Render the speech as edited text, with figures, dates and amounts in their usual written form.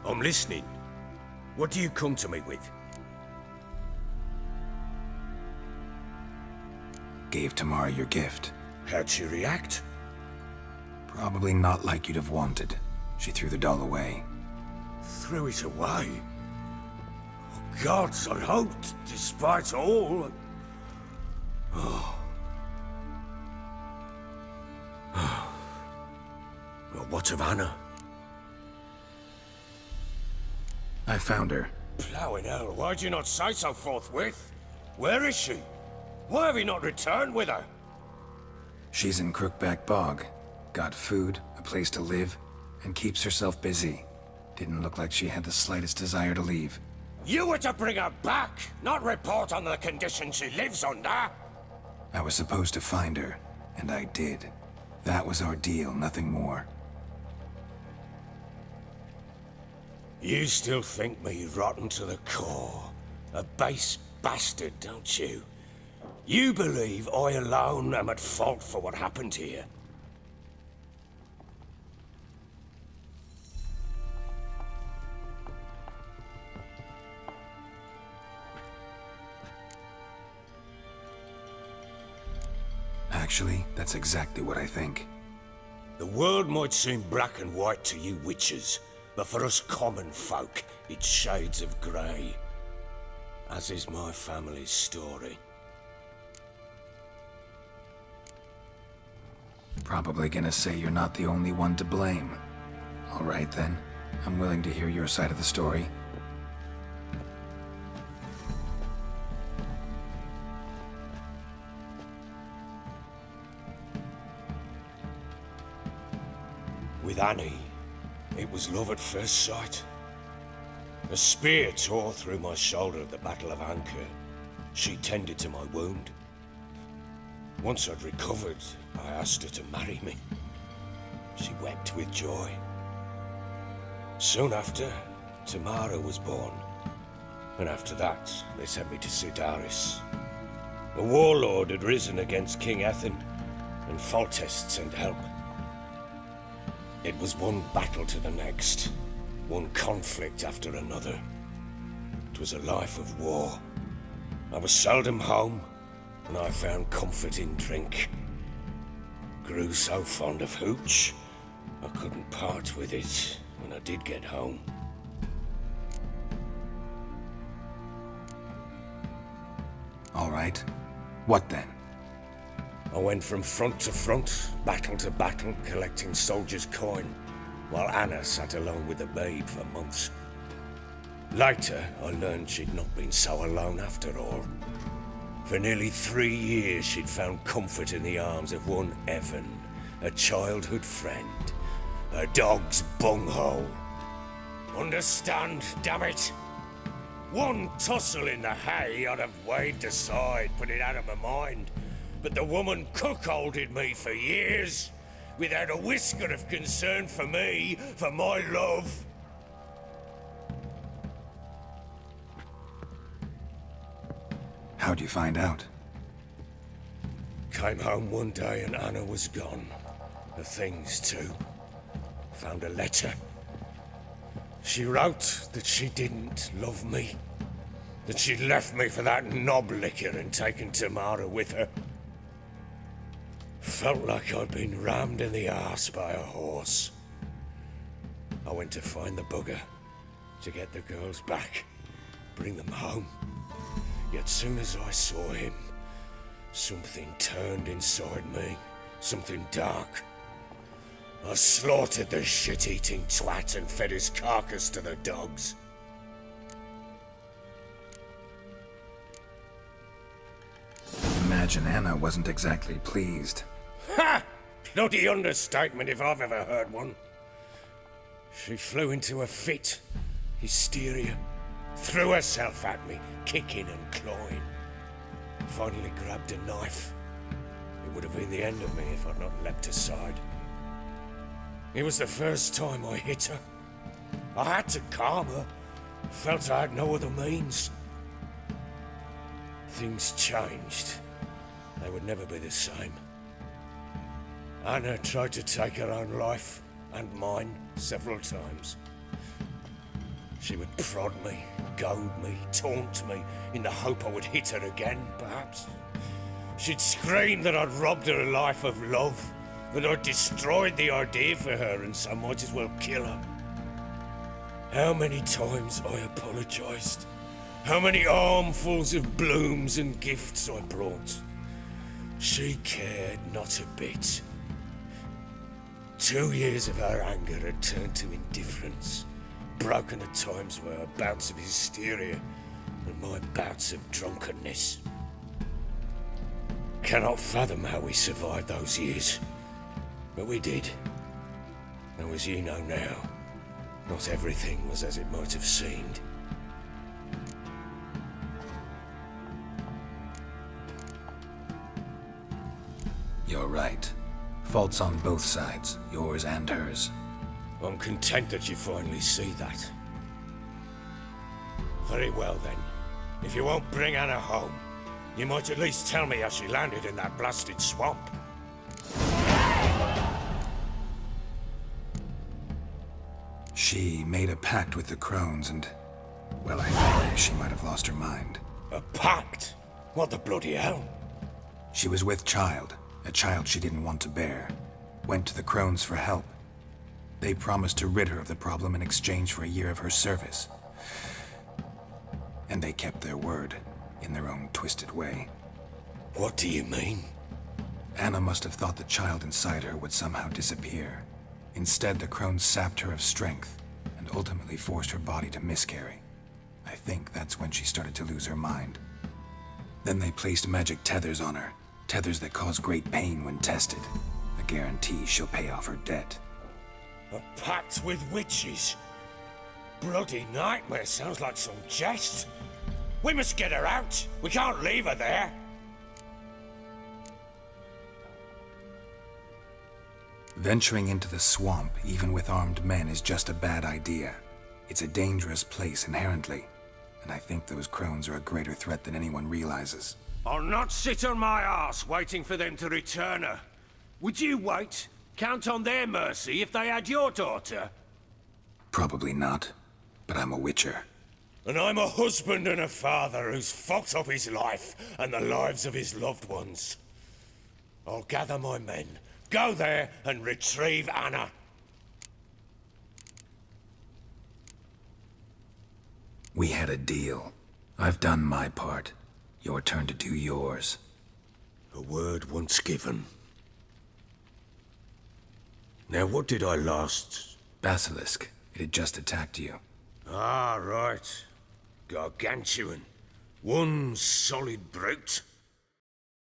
I'm listening. What do you come to me with? Gave Tamara your gift. How'd she react? Probably not like you'd have wanted. She threw the doll away. Threw it away? Oh, gods, I hoped, despite all... Well, what of Anna? I found her. Plowing hell, why'd you not say so forthwith? Where is she? Why have you not returned with her? She's in Crookback Bog. Got food, a place to live, and keeps herself busy. Didn't look like she had the slightest desire to leave. You were to bring her back, not report on the conditions she lives under. I was supposed to find her, and I did. That was our deal, nothing more. You still think me rotten to the core. A base bastard, don't you? You believe I alone am at fault for what happened here. Actually, that's exactly what I think. The world might seem black and white to you witches, but for us common folk, it's shades of grey. As is my family's story. Probably gonna say you're not the only one to blame. All right then, I'm willing to hear your side of the story. With Annie, it was love at first sight. A spear tore through my shoulder at the Battle of Anchor. She tended to my wound. Once I'd recovered, I asked her to marry me. She wept with joy. Soon after, Tamara was born. And after that, they sent me to Cidaris. A warlord had risen against King Ethan, and Foltest sent help. It was one battle to the next, one conflict after another. It was a life of war. I was seldom home, and I found comfort in drink. Grew so fond of hooch, I couldn't part with it when I did get home. All right. What then? I went from front to front, battle to battle, collecting soldiers' coin, while Anna sat alone with the babe for months. Later, I learned she'd not been so alone after all. For nearly 3 years, she'd found comfort in the arms of one Evan, a childhood friend, her dog's bunghole. Understand, damn it? One tussle in the hay I'd have waved aside, put it out of my mind. But the woman cuckolded me for years, without a whisker of concern for me, for my love. How'd you find out? Came home one day and Anna was gone. Her things too. Found a letter. She wrote that she didn't love me. That she'd left me for that knob licker and taken Tamara with her. Felt like I'd been rammed in the arse by a horse. I went to find the bugger, to get the girls back, bring them home. Yet soon as I saw him, something turned inside me, something dark. I slaughtered the shit-eating twat and fed his carcass to the dogs. Imagine Anna wasn't exactly pleased. Ha! Bloody understatement if I've ever heard one. She flew into a fit, hysteria, threw herself at me, kicking and clawing. Finally grabbed a knife. It would have been the end of me if I'd not leapt aside. It was the first time I hit her. I had to calm her. Felt I had no other means. Things changed. They would never be the same. Anna tried to take her own life, and mine, several times. She would prod me, goad me, taunt me, in the hope I would hit her again, perhaps. She'd scream that I'd robbed her life of love, that I'd destroyed the idea for her and so might as well kill her. How many times I apologized. How many armfuls of blooms and gifts I brought. She cared not a bit. 2 years of her anger had turned to indifference, broken at times by her bouts of hysteria and my bouts of drunkenness. Cannot fathom how we survived those years, but we did. And as you know now, not everything was as it might have seemed. You're right. Faults on both sides, yours and hers. I'm content that you finally see that. Very well then. If you won't bring Anna home, you might at least tell me how she landed in that blasted swamp. She made a pact with the crones and... well, I think she might have lost her mind. A pact? What the bloody hell? She was with child, a child she didn't want to bear. Went to the crones for help. They promised to rid her of the problem in exchange for a year of her service. And they kept their word, in their own twisted way. What do you mean? Anna must have thought the child inside her would somehow disappear. Instead, the crones sapped her of strength, and ultimately forced her body to miscarry. I think that's when she started to lose her mind. Then they placed magic tethers on her, tethers that cause great pain when tested. A guarantee she'll pay off her debt. A pact with witches? Bloody nightmare, sounds like some jest. We must get her out. We can't leave her there. Venturing into the swamp, even with armed men, is just a bad idea. It's a dangerous place inherently, and I think those crones are a greater threat than anyone realizes. I'll not sit on my arse waiting for them to return her. Would you wait? Count on their mercy if they had your daughter? Probably not, but I'm a witcher. And I'm a husband and a father who's fucked up his life and the lives of his loved ones. I'll gather my men, go there and retrieve Anna. We had a deal. I've done my part. Your turn to do yours. A word once given. Now what did I last... Basilisk. It had just attacked you. Ah, right. Gargantuan. One solid brute.